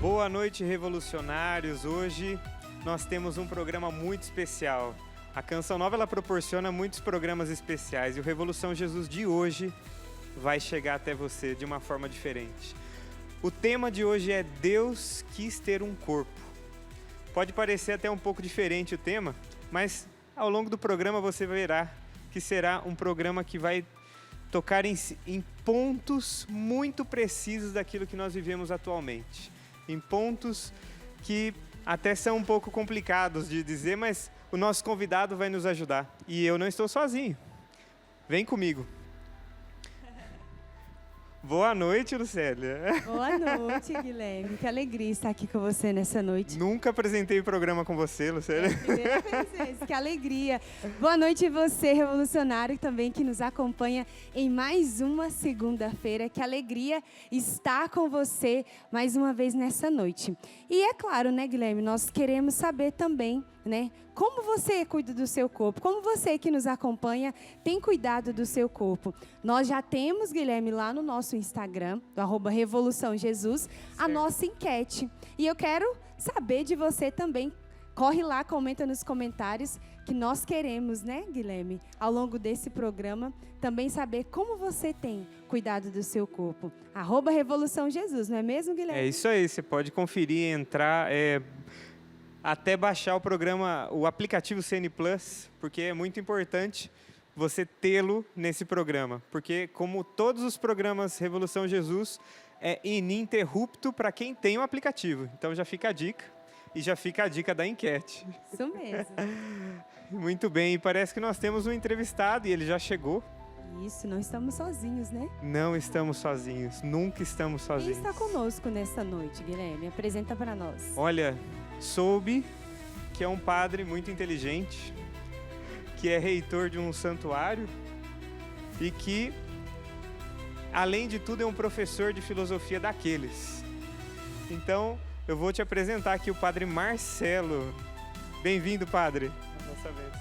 Boa noite, revolucionários. Hoje nós temos um programa muito especial. A Canção Nova ela proporciona muitos programas especiais e o Revolução Jesus de hoje vai chegar até você de uma forma diferente. O tema de hoje é Deus quis ter um corpo. Pode parecer até um pouco diferente o tema, mas ao longo do programa você verá que será um programa que vai tocar em pontos muito precisos daquilo que nós vivemos atualmente. Em pontos que até são um pouco complicados de dizer, mas o nosso convidado vai nos ajudar. E eu não estou sozinho. Vem comigo. Boa noite, Lucélia. Boa noite, Guilherme. Que alegria estar aqui com você nessa noite. Nunca apresentei o programa com você, Lucélia. É a primeira vez, que alegria. Boa noite você, revolucionário, também que nos acompanha em mais uma segunda-feira. Que alegria estar com você mais uma vez nessa noite. E é claro, né, Guilherme, nós queremos saber também, né, como você cuida do seu corpo, como você que nos acompanha tem cuidado do seu corpo. Nós já temos, Guilherme, lá no nosso Instagram, do @Revolução Jesus, a nossa enquete. E eu quero saber de você também. Corre lá, comenta nos comentários, que nós queremos, né, Guilherme, ao longo desse programa, também saber como você tem cuidado do seu corpo. @Revolução Jesus, não é mesmo, Guilherme? É isso aí, você pode conferir, entrar, até baixar o programa, o aplicativo CN Plus, porque é muito importante você tê-lo nesse programa. Porque, como todos os programas Revolução Jesus, é ininterrupto para quem tem o aplicativo. Então já fica a dica, e já fica a dica da enquete. Isso mesmo. Muito bem, e parece que nós temos um entrevistado, e ele já chegou. Isso, não estamos sozinhos, né? Não estamos sozinhos, nunca estamos sozinhos. Quem está conosco nessa noite, Guilherme? Apresenta para nós. Olha, soube que é um padre muito inteligente, que é reitor de um santuário e que, além de tudo, é um professor de filosofia daqueles. Então, eu vou te apresentar aqui o padre Marcelo. Bem-vindo, padre. Nossa vez.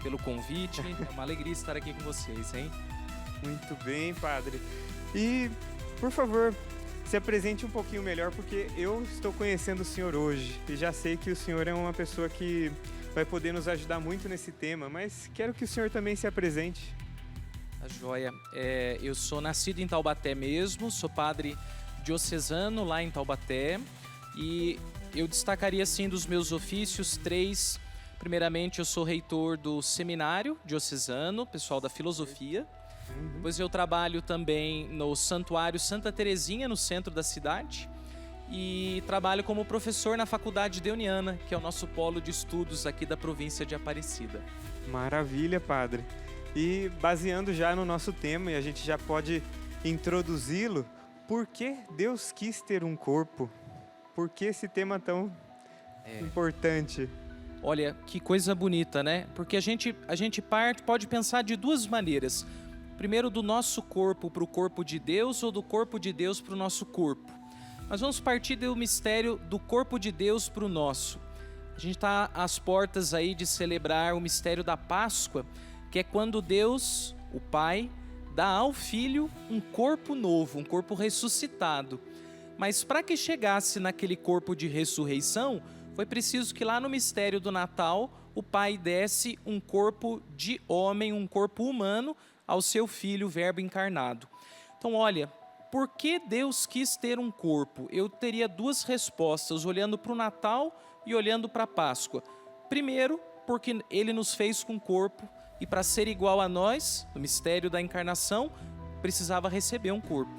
Pelo convite, é uma alegria estar aqui com vocês, hein? Muito bem, padre. E, por favor, se apresente um pouquinho melhor, porque eu estou conhecendo o senhor hoje e já sei que o senhor é uma pessoa que vai poder nos ajudar muito nesse tema, mas quero que o senhor também se apresente. A joia. Eu sou nascido em Taubaté mesmo, sou padre diocesano lá em Taubaté e eu destacaria, assim, dos meus ofícios, 3. Primeiramente, eu sou reitor do seminário diocesano, pessoal da filosofia. Depois eu trabalho também no Santuário Santa Terezinha, no centro da cidade. E trabalho como professor na Faculdade Deoniana, que é o nosso polo de estudos aqui da província de Aparecida. Maravilha, padre. E baseando já no nosso tema, e a gente já pode introduzi-lo, por que Deus quis ter um corpo? Por que esse tema tão importante? Olha, que coisa bonita, né? Porque a gente pode pensar de duas maneiras. Primeiro, do nosso corpo para o corpo de Deus ou do corpo de Deus para o nosso corpo. Mas vamos partir do mistério do corpo de Deus para o nosso. A gente está às portas aí de celebrar o mistério da Páscoa, que é quando Deus, o Pai, dá ao Filho um corpo novo, um corpo ressuscitado. Mas para que chegasse naquele corpo de ressurreição, foi preciso que lá no mistério do Natal, o Pai desse um corpo de homem, um corpo humano, ao seu Filho, o Verbo encarnado. Então, olha, por que Deus quis ter um corpo? Eu teria duas respostas, olhando para o Natal e olhando para a Páscoa. Primeiro, porque Ele nos fez com corpo, e para ser igual a nós, no mistério da encarnação, precisava receber um corpo.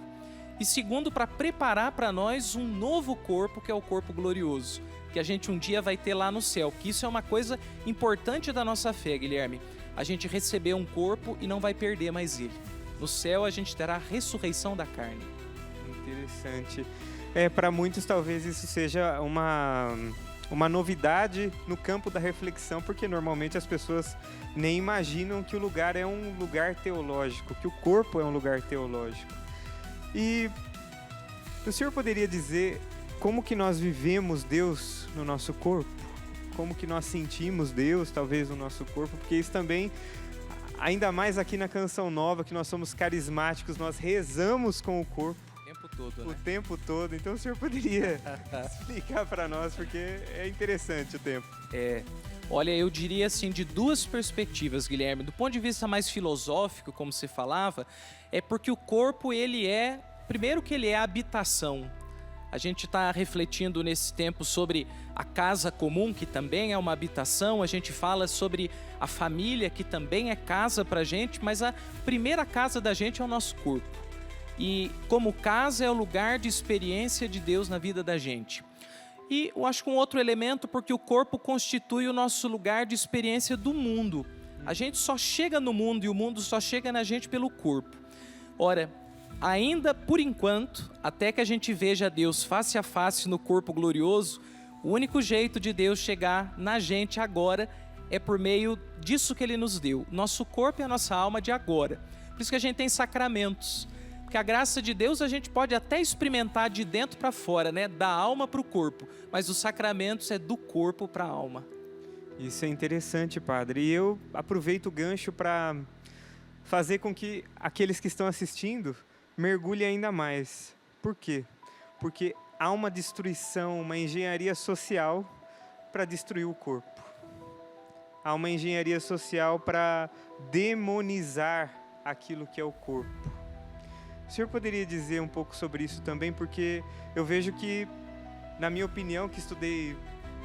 E segundo, para preparar para nós um novo corpo, que é o corpo glorioso, que a gente um dia vai ter lá no céu, que isso é uma coisa importante da nossa fé, Guilherme. A gente receber um corpo e não vai perder mais ele. No céu a gente terá a ressurreição da carne. Interessante. Para muitos talvez isso seja uma novidade no campo da reflexão, porque normalmente as pessoas nem imaginam que o lugar é um lugar teológico, que o corpo é um lugar teológico. E o senhor poderia dizer como que nós vivemos Deus no nosso corpo? Como que nós sentimos Deus, talvez, no nosso corpo? Porque isso também, ainda mais aqui na Canção Nova, que nós somos carismáticos, nós rezamos com o corpo. O tempo tempo todo, o né? tempo todo. Então o senhor poderia explicar para nós, porque é interessante o tempo. Olha, eu diria assim, de duas perspectivas, Guilherme. Do ponto de vista mais filosófico, como você falava, é porque o corpo, primeiro que ele é a habitação. A gente está refletindo nesse tempo sobre a casa comum, que também é uma habitação. A gente fala sobre a família, que também é casa para a gente, mas a primeira casa da gente é o nosso corpo. E como casa é o lugar de experiência de Deus na vida da gente. E eu acho que um outro elemento, porque o corpo constitui o nosso lugar de experiência do mundo. A gente só chega no mundo e o mundo só chega na gente pelo corpo. Ora, ainda por enquanto, até que a gente veja Deus face a face no corpo glorioso, o único jeito de Deus chegar na gente agora é por meio disso que Ele nos deu. Nosso corpo e a nossa alma de agora. Por isso que a gente tem sacramentos. Porque a graça de Deus a gente pode até experimentar de dentro para fora, né? Da alma para o corpo. Mas os sacramentos é do corpo para a alma. Isso é interessante, padre. E eu aproveito o gancho para fazer com que aqueles que estão assistindo mergulhem ainda mais. Por quê? Porque há uma destruição, uma engenharia social para destruir o corpo. Há uma engenharia social para demonizar aquilo que é o corpo. O senhor poderia dizer um pouco sobre isso também? Porque eu vejo que, na minha opinião, que estudei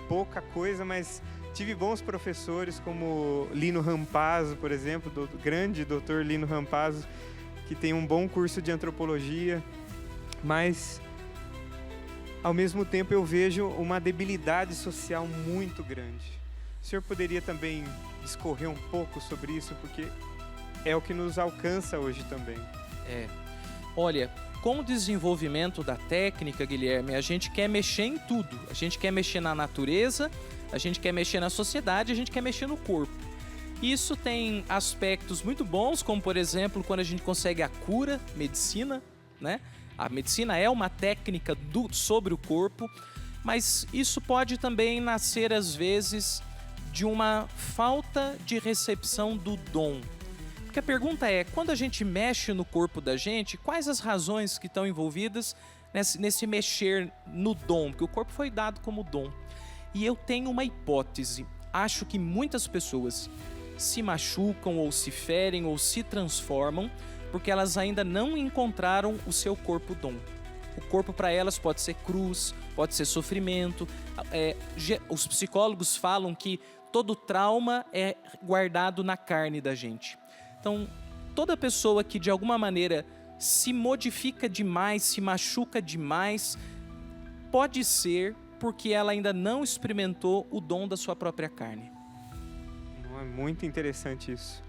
pouca coisa, mas tive bons professores como Lino Rampazzo, por exemplo, do grande doutor Lino Rampazzo, que tem um bom curso de antropologia, mas, ao mesmo tempo, eu vejo uma debilidade social muito grande. O senhor poderia também discorrer um pouco sobre isso, porque é o que nos alcança hoje também. Olha, com o desenvolvimento da técnica, Guilherme, a gente quer mexer em tudo. A gente quer mexer na natureza, a gente quer mexer na sociedade, a gente quer mexer no corpo. Isso tem aspectos muito bons, como por exemplo, quando a gente consegue a cura, medicina, né? A medicina é uma técnica sobre o corpo, mas isso pode também nascer às vezes de uma falta de recepção do dom. Porque a pergunta é, quando a gente mexe no corpo da gente, quais as razões que estão envolvidas nesse mexer no dom? Porque o corpo foi dado como dom. E eu tenho uma hipótese. Acho que muitas pessoas se machucam ou se ferem ou se transformam porque elas ainda não encontraram o seu corpo dom. O corpo para elas pode ser cruz, pode ser sofrimento. Os psicólogos falam que todo trauma é guardado na carne da gente. Então, toda pessoa que de alguma maneira se modifica demais, se machuca demais, pode ser porque ela ainda não experimentou o dom da sua própria carne. É muito interessante isso.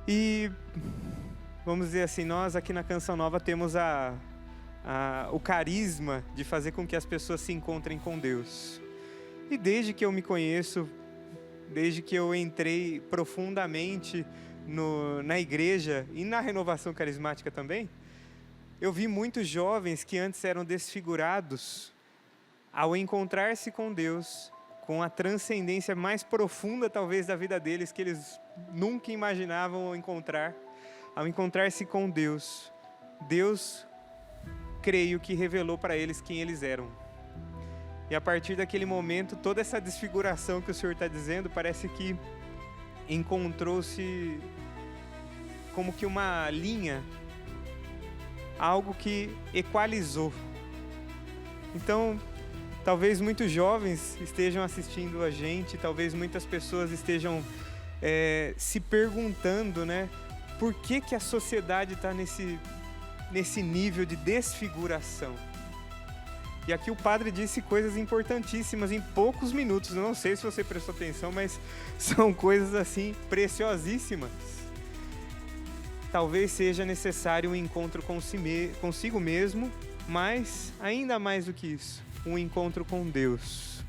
E, vamos dizer assim, nós aqui na Canção Nova temos o carisma de fazer com que as pessoas se encontrem com Deus. E desde que eu me conheço, desde que eu entrei profundamente na igreja e na renovação carismática também, eu vi muitos jovens que antes eram desfigurados, ao encontrar-se com Deus, com a transcendência mais profunda talvez da vida deles, que eles nunca imaginavam encontrar, ao encontrar-se com Deus, creio que revelou para eles quem eles eram. E a partir daquele momento, toda essa desfiguração que o senhor está dizendo, parece que encontrou-se como que uma linha, algo que equalizou. Então, talvez muitos jovens estejam assistindo a gente, talvez muitas pessoas estejam se perguntando, né, por que a sociedade está nesse nível de desfiguração. E aqui o padre disse coisas importantíssimas em poucos minutos. Eu não sei se você prestou atenção, mas são coisas assim preciosíssimas. Talvez seja necessário um encontro consigo mesmo, mas ainda mais do que isso, um encontro com Deus.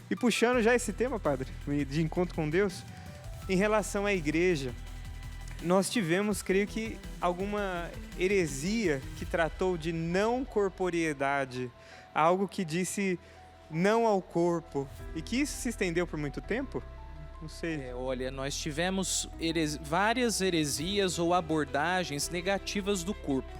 E puxando já esse tema, padre, de encontro com Deus, em relação à igreja, nós tivemos, creio que, alguma heresia que tratou de não corporeidade, algo que disse não ao corpo, e que isso se estendeu por muito tempo? Não sei. Olha, nós tivemos várias heresias ou abordagens negativas do corpo.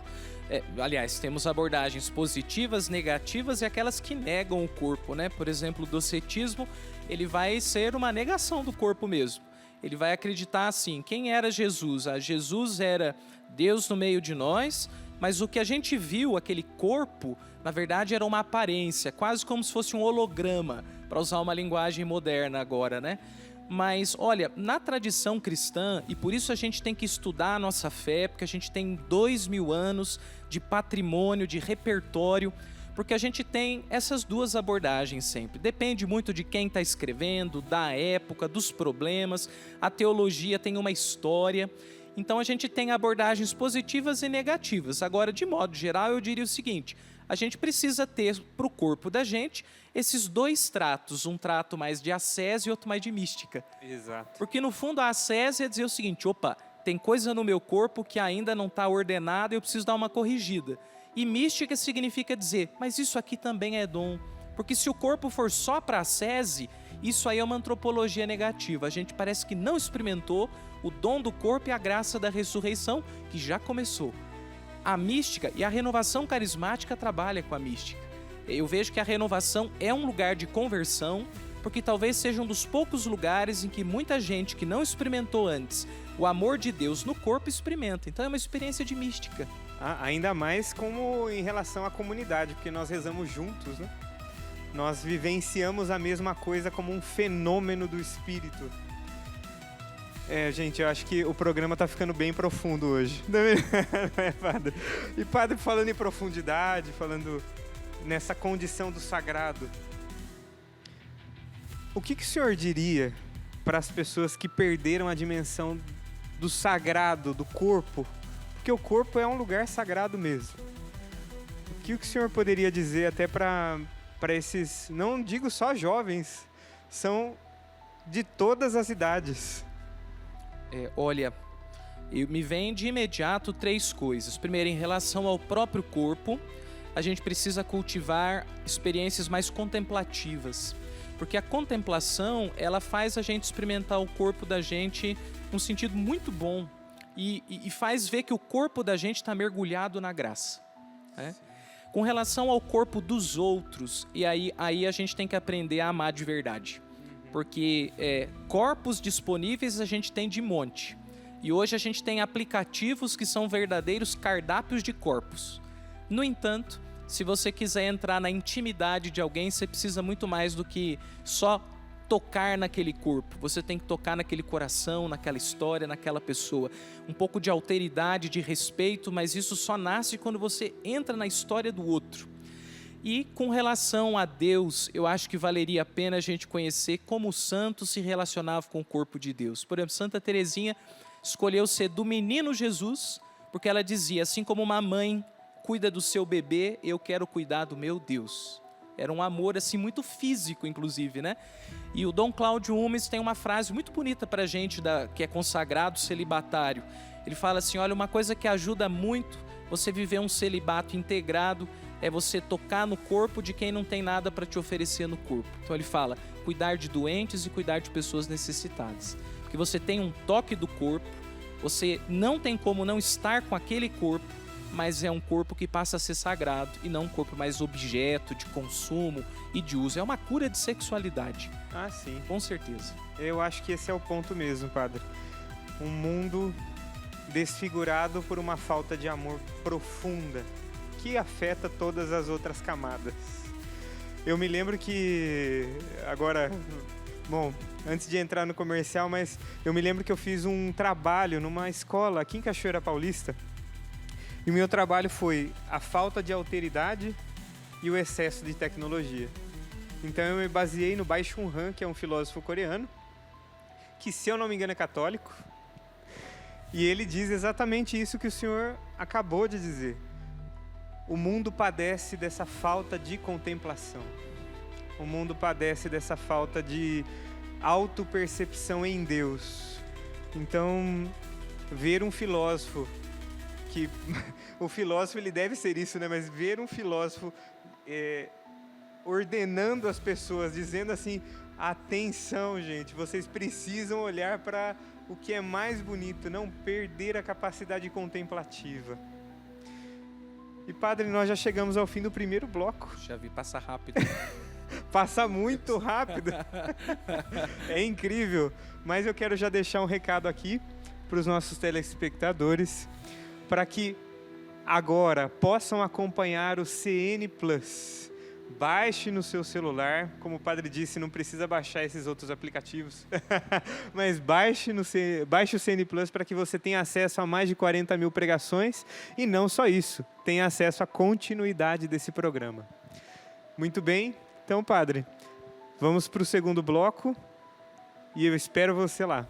Aliás, temos abordagens positivas, negativas e aquelas que negam o corpo, né? Por exemplo, o docetismo, ele vai ser uma negação do corpo mesmo. Ele vai acreditar assim, quem era Jesus? Jesus era Deus no meio de nós, mas o que a gente viu, aquele corpo, na verdade era uma aparência, quase como se fosse um holograma, para usar uma linguagem moderna agora, né? Mas, olha, na tradição cristã, e por isso a gente tem que estudar a nossa fé, porque a gente tem 2000 anos de patrimônio, de repertório, porque a gente tem essas duas abordagens sempre. Depende muito de quem está escrevendo, da época, dos problemas. A teologia tem uma história. Então a gente tem abordagens positivas e negativas. Agora, de modo geral, eu diria o seguinte: a gente precisa ter para o corpo da gente esses dois tratos, um trato mais de ascese e outro mais de mística. Exato. Porque no fundo a ascese é dizer o seguinte: opa, tem coisa no meu corpo que ainda não está ordenada e eu preciso dar uma corrigida. E mística significa dizer, mas isso aqui também é dom. Porque se o corpo for só para ascese, isso aí é uma antropologia negativa. A gente parece que não experimentou o dom do corpo e a graça da ressurreição, que já começou. A mística e a renovação carismática trabalha com a mística. Eu vejo que a renovação é um lugar de conversão, porque talvez seja um dos poucos lugares em que muita gente que não experimentou antes o amor de Deus no corpo experimenta. Então é uma experiência de mística. Ainda mais como em relação à comunidade, porque nós rezamos juntos, né? Nós vivenciamos a mesma coisa como um fenômeno do Espírito. Gente, eu acho que o programa tá ficando bem profundo hoje. Não é, padre? E padre, falando em profundidade, falando nessa condição do sagrado, o que o senhor diria para as pessoas que perderam a dimensão do sagrado, do corpo? Porque o corpo é um lugar sagrado mesmo. O que o senhor poderia dizer até para esses, não digo só jovens, são de todas as idades? Olha, me vem de imediato 3 coisas. Primeiro, em relação ao próprio corpo, a gente precisa cultivar experiências mais contemplativas. Porque a contemplação, ela faz a gente experimentar o corpo da gente num sentido muito bom. E faz ver que o corpo da gente está mergulhado na graça. Né? Com relação ao corpo dos outros, e aí a gente tem que aprender a amar de verdade. Porque corpos disponíveis a gente tem de monte. E hoje a gente tem aplicativos que são verdadeiros cardápios de corpos. No entanto, se você quiser entrar na intimidade de alguém, você precisa muito mais do que só tocar naquele corpo. Você tem que tocar naquele coração, naquela história, naquela pessoa. Um pouco de alteridade, de respeito, mas isso só nasce quando você entra na história do outro. E com relação a Deus, eu acho que valeria a pena a gente conhecer como o santo se relacionava com o corpo de Deus. Por exemplo, Santa Teresinha escolheu ser do menino Jesus, porque ela dizia, assim como uma mãe cuida do seu bebê, eu quero cuidar do meu Deus. Era um amor assim muito físico, inclusive, né? E o Dom Cláudio Umes tem uma frase muito bonita para a gente, que é consagrado celibatário. Ele fala assim, olha, uma coisa que ajuda muito você viver um celibato integrado é você tocar no corpo de quem não tem nada para te oferecer no corpo. Então ele fala, cuidar de doentes e cuidar de pessoas necessitadas. Porque você tem um toque do corpo, você não tem como não estar com aquele corpo, mas é um corpo que passa a ser sagrado e não um corpo mais objeto de consumo e de uso. É uma cura de sexualidade. Ah, sim. Com certeza. Eu acho que esse é o ponto mesmo, padre. Um mundo desfigurado por uma falta de amor profunda, que afeta todas as outras camadas. Eu me lembro que, agora, bom, antes de entrar no comercial, mas eu me lembro que eu fiz um trabalho numa escola aqui em Cachoeira Paulista, e o meu trabalho foi a falta de alteridade e o excesso de tecnologia. Então eu me baseei no Bai Chun Han, que é um filósofo coreano, que, se eu não me engano, é católico, e ele diz exatamente isso que o senhor acabou de dizer. O mundo padece dessa falta de contemplação. O mundo padece dessa falta de autopercepção em Deus. Então, ver um filósofo, que o filósofo ele deve ser isso, né? Mas ver um filósofo ordenando as pessoas, dizendo assim, atenção, gente, vocês precisam olhar para o que é mais bonito, não perder a capacidade contemplativa. E padre, nós já chegamos ao fim do primeiro bloco. Já vi passar rápido. Passa muito rápido. É incrível. Mas eu quero já deixar um recado aqui para os nossos telespectadores, para que agora possam acompanhar o CN Plus. Baixe no seu celular, como o padre disse, não precisa baixar esses outros aplicativos, mas baixe o CN Plus para que você tenha acesso a mais de 40 mil pregações e não só isso, tenha acesso à continuidade desse programa. Muito bem, então padre, vamos para o segundo bloco e eu espero você lá.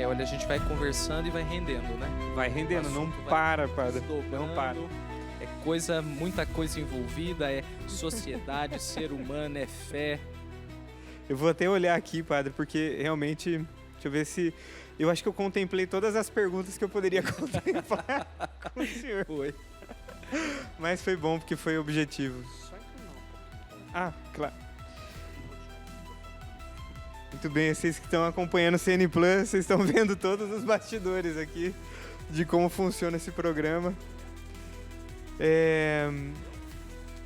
Olha, a gente vai conversando e vai rendendo, né? Vai rendendo, não para, padre. Não para. É muita coisa envolvida, é sociedade, ser humano, é fé. Eu vou até olhar aqui, padre, porque realmente, deixa eu ver se... Eu acho que eu contemplei todas as perguntas que eu poderia contemplar com o senhor. Foi. Mas foi bom, porque foi objetivo. Ah, claro. Muito bem, vocês que estão acompanhando o CN Plus, vocês estão vendo todos os bastidores aqui de como funciona esse programa.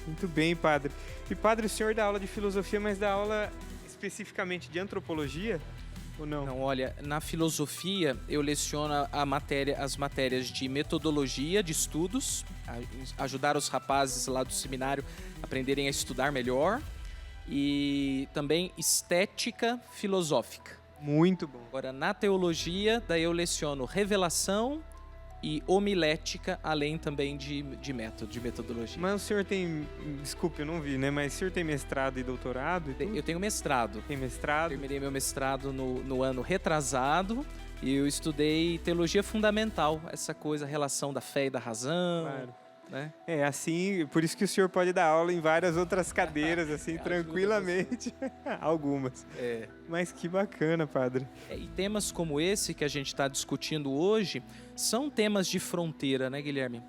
Muito bem, padre. E padre, o senhor dá aula de filosofia, mas dá aula especificamente de antropologia ou não? Não, olha, na filosofia eu leciono as matérias de metodologia de estudos, ajudar os rapazes lá do seminário a aprenderem a estudar melhor. E também estética filosófica. Muito bom. Agora, na teologia, daí eu leciono revelação e homilética, além também de metodologia. Mas o senhor tem, desculpe, eu não vi, né? Mas o senhor tem mestrado e doutorado? Eu tenho mestrado. Tem mestrado? Terminei meu mestrado no ano retrasado e eu estudei teologia fundamental, essa coisa, a relação da fé e da razão. Claro. Né? É, assim, por isso que o senhor pode dar aula em várias outras cadeiras, assim, tranquilamente. Algumas. É. Mas que bacana, padre. E temas como esse que a gente está discutindo hoje são temas de fronteira, né, Guilherme?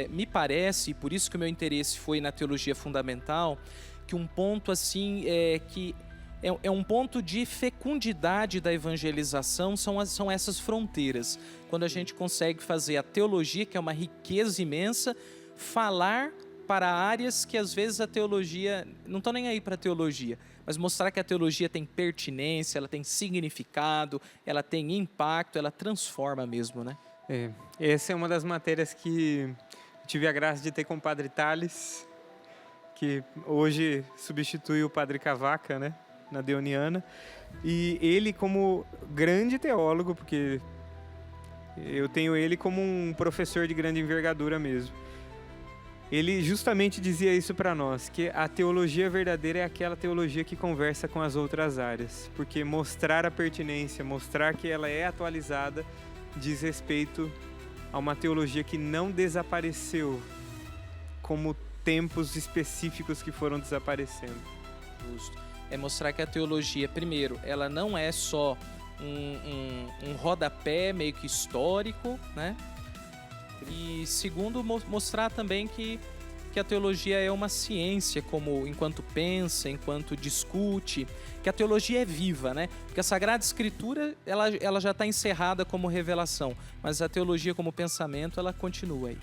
Me parece, por isso que o meu interesse foi na teologia fundamental, que um ponto assim é um ponto de fecundidade da evangelização, são essas fronteiras. Quando a gente consegue fazer a teologia, que é uma riqueza imensa, falar para áreas que às vezes a teologia, não estão nem aí para a teologia, mas mostrar que a teologia tem pertinência, ela tem significado, ela tem impacto, ela transforma mesmo, né? Essa é uma das matérias que tive a graça de ter com o padre Thales, que hoje substitui o padre Cavaca, né? Na Deoniana, e ele como grande teólogo, porque eu tenho ele como um professor de grande envergadura mesmo. Ele justamente dizia isso para nós, que a teologia verdadeira é aquela teologia que conversa com as outras áreas, porque mostrar a pertinência, mostrar que ela é atualizada, diz respeito a uma teologia que não desapareceu, como tempos específicos que foram desaparecendo. Justo. É mostrar que a teologia, primeiro, ela não é só um rodapé meio que histórico, né? E segundo, mostrar também que a teologia é uma ciência, como enquanto pensa, enquanto discute, que a teologia é viva, né? Porque a Sagrada Escritura, ela já está encerrada como revelação, mas a teologia como pensamento, ela continua aí.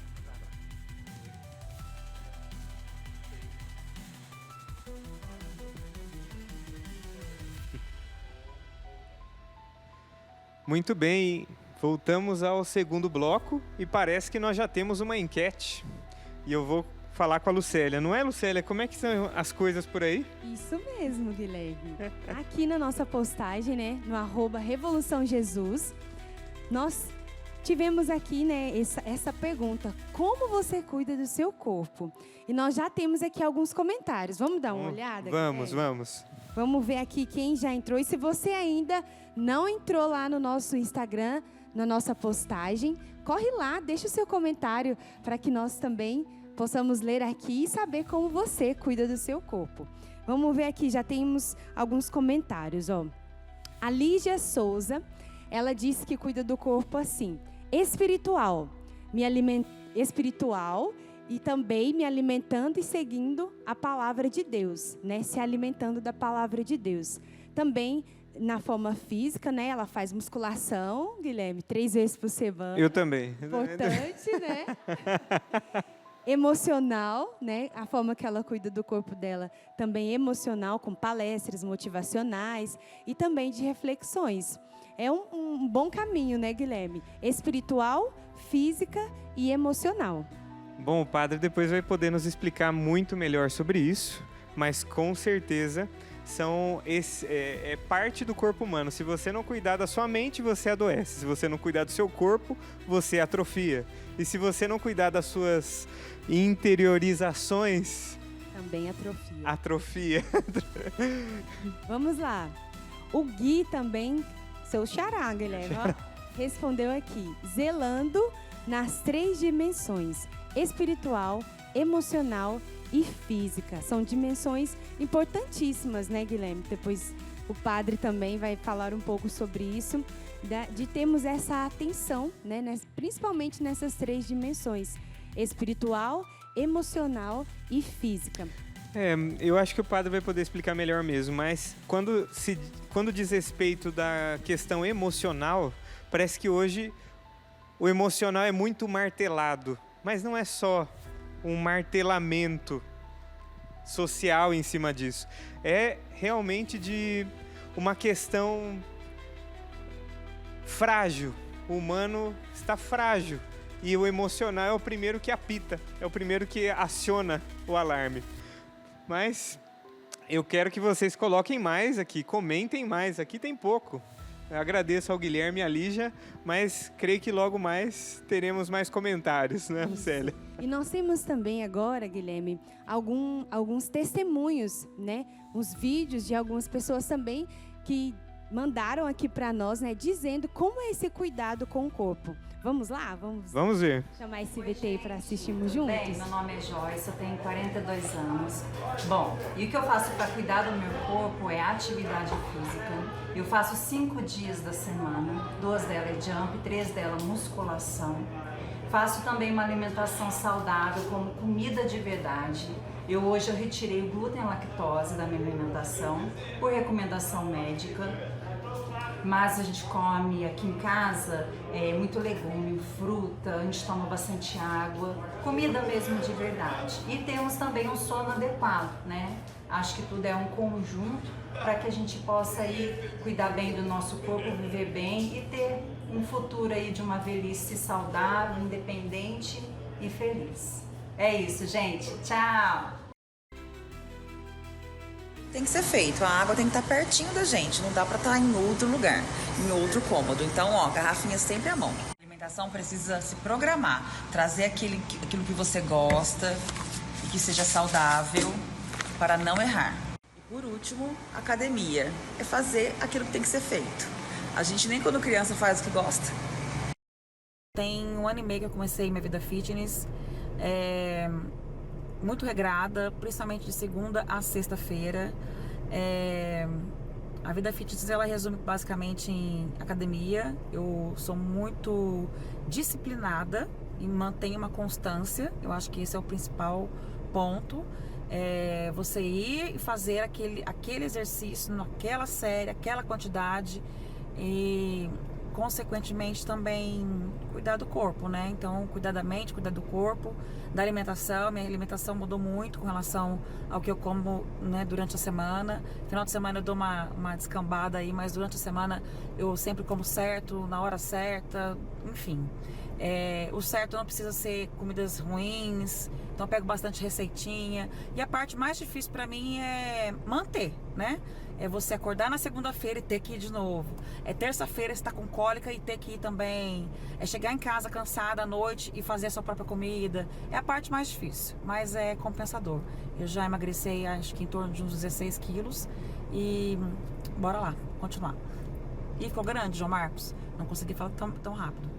Muito bem, voltamos ao segundo bloco e parece que nós já temos uma enquete. E eu vou falar com a Lucélia. Não é, Lucélia? Como é que são as coisas por aí? Isso mesmo, Guilherme. Aqui na nossa postagem, né, no @Revolução Jesus, nós tivemos aqui, né, essa pergunta: como você cuida do seu corpo? E nós já temos aqui alguns comentários. Vamos dar uma olhada? Vamos, vamos. Vamos ver aqui quem já entrou. E se você ainda não entrou lá no nosso Instagram, na nossa postagem, corre lá, deixa o seu comentário para que nós também possamos ler aqui e saber como você cuida do seu corpo. Vamos ver aqui, já temos alguns comentários. A Lígia Souza, ela disse que cuida do corpo assim: espiritual e também me alimentando e seguindo a palavra de Deus, né? Se alimentando da palavra de Deus. Também na forma física, né? Ela faz musculação, Guilherme, 3 vezes por semana. Eu também. Importante, né? Emocional, né? A forma que ela cuida do corpo dela também emocional, com palestras motivacionais e também de reflexões. É um bom caminho, né, Guilherme? Espiritual, física e emocional. Bom, o padre depois vai poder nos explicar muito melhor sobre isso, mas com certeza é parte do corpo humano. Se você não cuidar da sua mente, você adoece. Se você não cuidar do seu corpo, você atrofia. E se você não cuidar das suas interiorizações... Também atrofia. Atrofia. Vamos lá. O Gui também, seu xará, Guilherme, ó, respondeu aqui. Zelando nas 3 dimensões. Espiritual, emocional e física. São dimensões importantíssimas, né, Guilherme? Depois o padre também vai falar um pouco sobre isso, de termos essa atenção, né, principalmente nessas 3 dimensões: espiritual, emocional e física. Eu acho que o padre vai poder explicar melhor mesmo, mas quando diz respeito da questão emocional, parece que hoje o emocional é muito martelado, mas não é só um martelamento social em cima disso. É realmente de uma questão frágil. O humano está frágil e o emocional é o primeiro que apita, é o primeiro que aciona o alarme. Mas eu quero que vocês coloquem mais aqui, comentem mais, aqui tem pouco. Eu agradeço ao Guilherme e à Lígia, mas creio que logo mais teremos mais comentários, né, Célia? E nós temos também agora, Guilherme, alguns testemunhos, né? Uns vídeos de algumas pessoas também que mandaram aqui para nós, né? Dizendo como é esse cuidado com o corpo. Vamos lá? Vamos ver. Chamar esse VT aí para assistirmos juntos? Bem, meu nome é Joyce, eu tenho 42 anos. Bom, e o que eu faço para cuidar do meu corpo é atividade física. Eu faço 5 dias da semana, 2 delas é jump, 3 delas musculação. Faço também uma alimentação saudável, como comida de verdade. Hoje eu retirei o glúten e a lactose da minha alimentação, por recomendação médica. Mas a gente come aqui em casa muito legume, fruta, a gente toma bastante água, comida mesmo de verdade. E temos também um sono adequado, né? Acho que tudo é um conjunto para que a gente possa aí cuidar bem do nosso corpo, viver bem e ter um futuro aí de uma velhice saudável, independente e feliz. É isso, gente. Tchau! Tem que ser feito, a água tem que estar pertinho da gente, não dá para estar em outro lugar, em outro cômodo. Então, ó, garrafinha sempre à mão. A alimentação precisa se programar, trazer aquilo que você gosta e que seja saudável para não errar. E por último, academia, é fazer aquilo que tem que ser feito. A gente nem quando criança faz o que gosta. Tem 1 ano e meio que eu comecei minha vida fitness, muito regrada, principalmente de segunda a sexta-feira. A vida fitness ela resume basicamente em academia. Eu sou muito disciplinada e mantenho uma constância. Eu acho que esse é o principal ponto. Você ir e fazer aquele exercício naquela série, aquela quantidade e consequentemente também cuidar do corpo, né? Então, cuidar da mente, cuidar do corpo, da alimentação. Minha alimentação mudou muito com relação ao que eu como, né, durante a semana. Final de semana eu dou uma descambada aí, mas durante a semana eu sempre como certo, na hora certa, enfim. O certo não precisa ser comidas ruins, então eu pego bastante receitinha. E a parte mais difícil para mim é manter, né? É você acordar na segunda-feira e ter que ir de novo. É terça-feira você tá com cólica e ter que ir também. É chegar em casa cansada à noite e fazer a sua própria comida. É a parte mais difícil, mas é compensador. Eu já emagreci acho que em torno de uns 16 quilos e bora lá, continuar. E ficou grande, João Marcos. Não consegui falar tão rápido.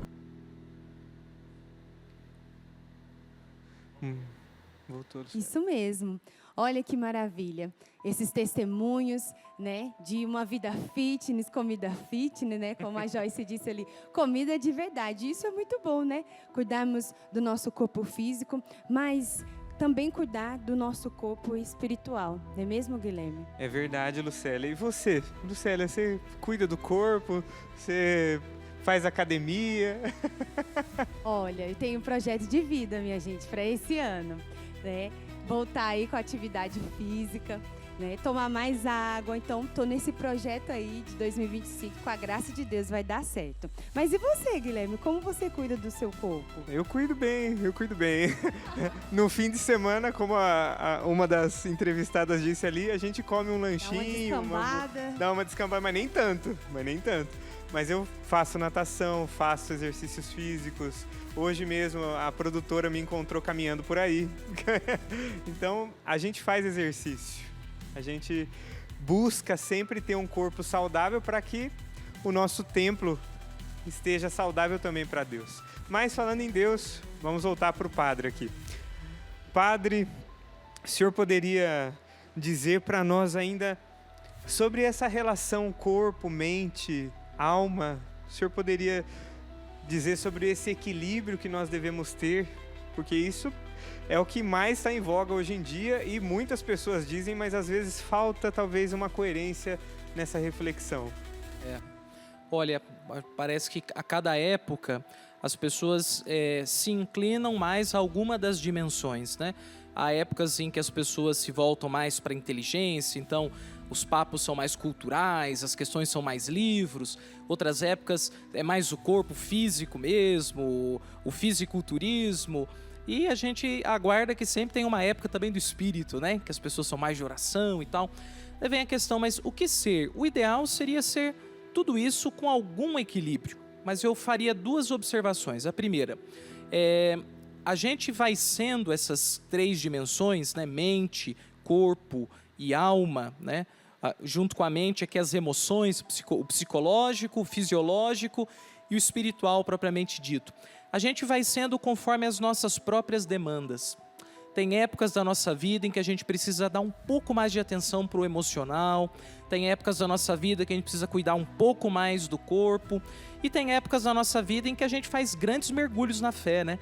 Voltou. Isso mesmo. Olha que maravilha. Esses testemunhos, né, de uma vida fitness, comida fitness, né, como a Joyce disse ali, comida de verdade. Isso é muito bom, né? Cuidarmos do nosso corpo físico, mas também cuidar do nosso corpo espiritual. Não é mesmo, Guilherme? É verdade, Lucélia. E você? Lucélia, você cuida do corpo? Você faz academia? Olha, eu tenho um projeto de vida, minha gente, para esse ano, né? Voltar aí com a atividade física, né? Tomar mais água. Então, tô nesse projeto aí de 2025, com a graça de Deus vai dar certo. Mas e você, Guilherme? Como você cuida do seu corpo? Eu cuido bem. No fim de semana, como uma das entrevistadas disse ali, a gente come um lanchinho. Dá uma descambada, mas nem tanto. Mas eu faço natação, faço exercícios físicos. Hoje mesmo a produtora me encontrou caminhando por aí. Então, a gente faz exercício. A gente busca sempre ter um corpo saudável para que o nosso templo esteja saudável também para Deus. Mas falando em Deus, vamos voltar para o padre aqui. Padre, o senhor poderia dizer para nós ainda sobre essa relação corpo, mente, alma? O senhor poderia dizer sobre esse equilíbrio que nós devemos ter? Porque isso é o que mais está em voga hoje em dia e muitas pessoas dizem, mas às vezes falta talvez uma coerência nessa reflexão. Olha, parece que a cada época as pessoas se inclinam mais a alguma das dimensões, né? Há épocas em que as pessoas se voltam mais para a inteligência, então os papos são mais culturais, as questões são mais livros. Outras épocas é mais o corpo físico mesmo, o fisiculturismo. E a gente aguarda que sempre tem uma época também do espírito, né? Que as pessoas são mais de oração e tal. Aí vem a questão, mas o que ser? O ideal seria ser tudo isso com algum equilíbrio. Mas eu faria duas observações. A primeira, a gente vai sendo essas três dimensões, né? Mente, corpo e alma, né? Junto com a mente aqui as emoções, o psicológico, o fisiológico e o espiritual propriamente dito. A gente vai sendo conforme as nossas próprias demandas. Tem épocas da nossa vida em que a gente precisa dar um pouco mais de atenção para o emocional. Tem épocas da nossa vida que a gente precisa cuidar um pouco mais do corpo. E tem épocas da nossa vida em que a gente faz grandes mergulhos na fé, né?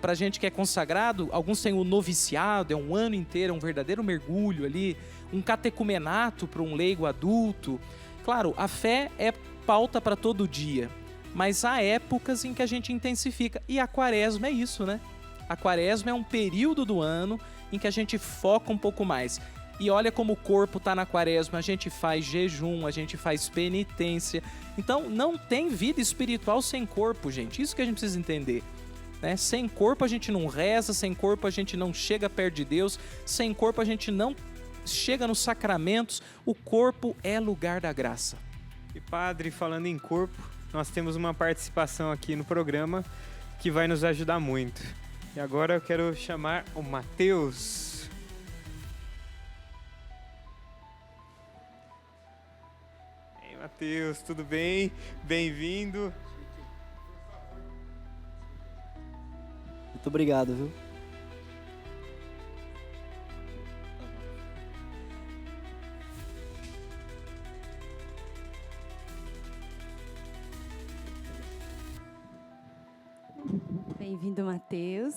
Para a gente que é consagrado, alguns têm o noviciado, é um ano inteiro, é um verdadeiro mergulho ali. Um catecumenato para um leigo adulto. Claro, a fé é pauta para todo dia. Mas há épocas em que a gente intensifica. E a quaresma é isso, né? A quaresma é um período do ano em que a gente foca um pouco mais. E olha como o corpo está na quaresma. A gente faz jejum, a gente faz penitência. Então, não tem vida espiritual sem corpo, gente. Isso que a gente precisa entender. Né? Sem corpo a gente não reza, sem corpo a gente não chega perto de Deus, sem corpo a gente não chega nos sacramentos. O corpo é lugar da graça. E padre, falando em corpo, nós temos uma participação aqui no programa que vai nos ajudar muito. E agora eu quero chamar o Matheus. Ei, Matheus, tudo bem? Bem-vindo. Muito obrigado, viu? Bem-vindo, Matheus.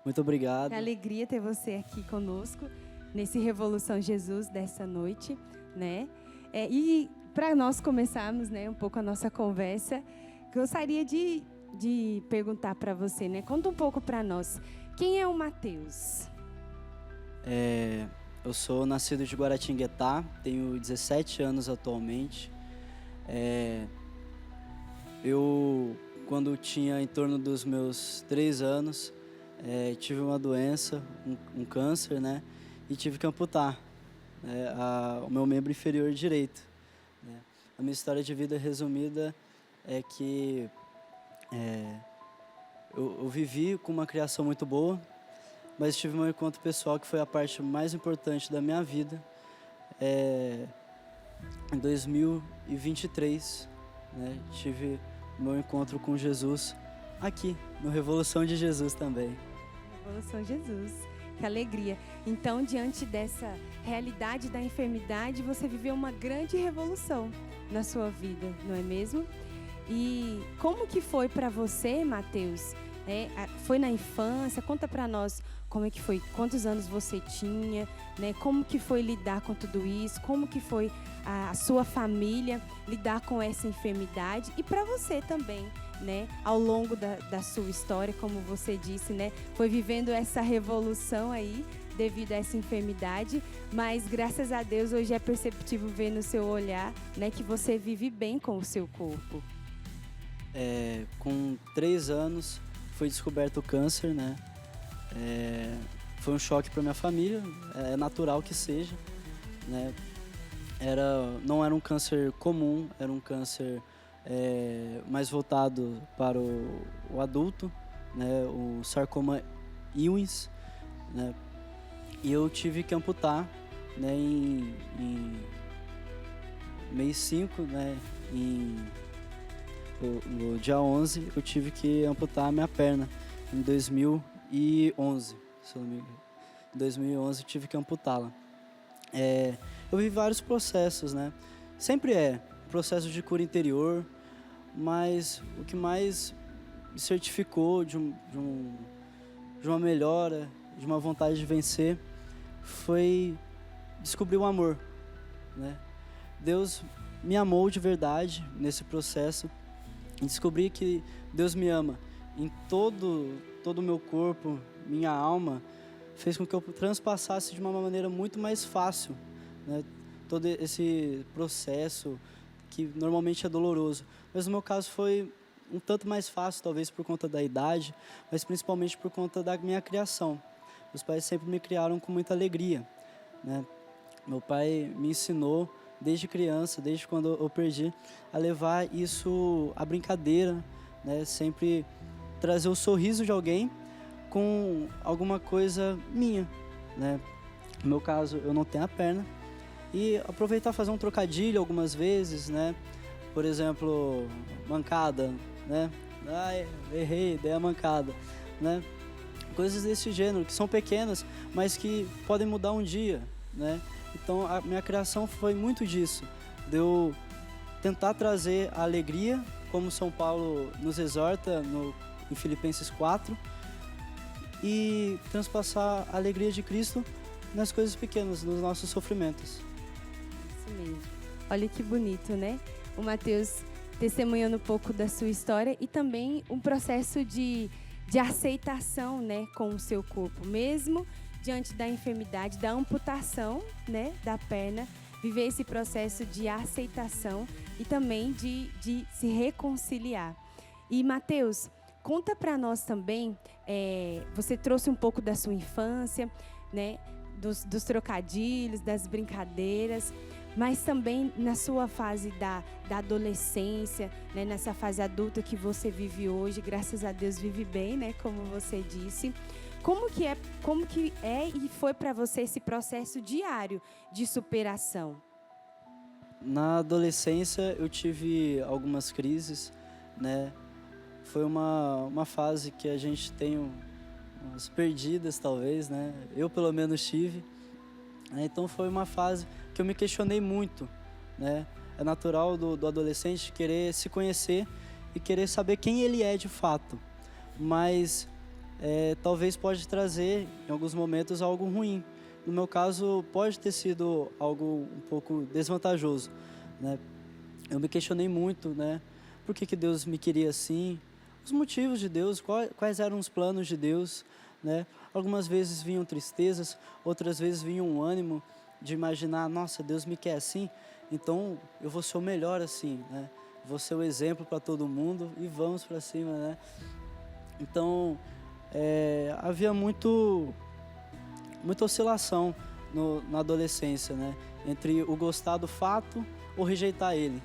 Muito obrigado. Que alegria ter você aqui conosco nesse Revolução Jesus dessa noite, né? E para nós começarmos, né, um pouco a nossa conversa, gostaria de perguntar para você, né? Conta um pouco para nós. Quem é o Matheus? Eu sou nascido de Guaratinguetá, tenho 17 anos atualmente. Quando tinha em torno dos meus 3 anos, tive uma doença, um câncer, né? E tive que amputar o meu membro inferior direito. Né? A minha história de vida resumida é que eu vivi com uma criação muito boa, mas tive um encontro pessoal que foi a parte mais importante da minha vida. Em 2023, né? Tive meu encontro com Jesus aqui, no Revolução de Jesus também. Revolução Jesus, que alegria. Então, diante dessa realidade da enfermidade, você viveu uma grande revolução na sua vida, não é mesmo? E como que foi para você, Matheus? Foi na infância? Conta para nós como é que foi, quantos anos você tinha, né? Como que foi lidar com tudo isso, como que foi a sua família lidar com essa enfermidade e para você também, né? Ao longo da sua história, como você disse, né? Foi vivendo essa revolução aí devido a essa enfermidade, mas graças a Deus hoje é perceptível ver no seu olhar, né, que você vive bem com o seu corpo. Com 3 anos foi descoberto o câncer, né? Foi um choque para minha família, é natural que seja, né? Não era um câncer comum, era um câncer mais voltado para o adulto, né? O sarcoma Ewens, né? E eu tive que amputar, né, em mês 5, né, no dia 11, eu tive que amputar a minha perna. Em 2011, se eu não me engano. Em 2011 eu tive que amputá-la. Eu vivi vários processos, né? Sempre processo de cura interior, mas o que mais me certificou de uma melhora, de uma vontade de vencer, foi descobrir o amor, né? Deus me amou de verdade nesse processo e descobri que Deus me ama em todo o meu corpo, minha alma, fez com que eu transpassasse de uma maneira muito mais fácil, né, todo esse processo que normalmente é doloroso. Mas no meu caso foi um tanto mais fácil, talvez por conta da idade, mas principalmente por conta da minha criação. Meus pais sempre me criaram com muita alegria, né? Meu pai me ensinou desde criança, desde quando eu perdi, a levar isso à brincadeira, né? Sempre trazer o sorriso de alguém com alguma coisa minha, né? No meu caso, eu não tenho a perna, e aproveitar fazer um trocadilho algumas vezes, né? Por exemplo, mancada, né? Ai, errei, dei a mancada, né? Coisas desse gênero, que são pequenas, mas que podem mudar um dia, né? Então, a minha criação foi muito disso, de eu tentar trazer a alegria, como São Paulo nos exorta em Filipenses 4, e transpassar a alegria de Cristo nas coisas pequenas, nos nossos sofrimentos. Isso mesmo. Olha que bonito, né? O Matheus testemunhando um pouco da sua história e também um processo de aceitação, né, com o seu corpo, mesmo diante da enfermidade, da amputação, né, da perna, viver esse processo de aceitação e também de se reconciliar. E, Matheus, conta para nós também, você trouxe um pouco da sua infância, né, dos trocadilhos, das brincadeiras, mas também na sua fase da adolescência, né, nessa fase adulta que você vive hoje, graças a Deus vive bem, né, como você disse. Como que é e foi para você esse processo diário de superação? Na adolescência eu tive algumas crises, né? Foi uma fase que a gente tem umas perdidas, talvez, né? Eu pelo menos tive. Então foi uma fase que eu me questionei muito, né? É natural do adolescente querer se conhecer e querer saber quem ele é de fato, mas talvez pode trazer em alguns momentos algo ruim. No meu caso pode ter sido algo um pouco desvantajoso, né? Eu me questionei muito, né? Por que Deus me queria assim? Os motivos de Deus, quais eram os planos de Deus, né? Algumas vezes vinham tristezas, outras vezes vinha um ânimo de imaginar, nossa, Deus me quer assim, então eu vou ser o melhor assim, né? Vou ser o exemplo para todo mundo e vamos para cima, né? Então, havia muita oscilação na adolescência, né? Entre o gostar do fato ou rejeitar ele,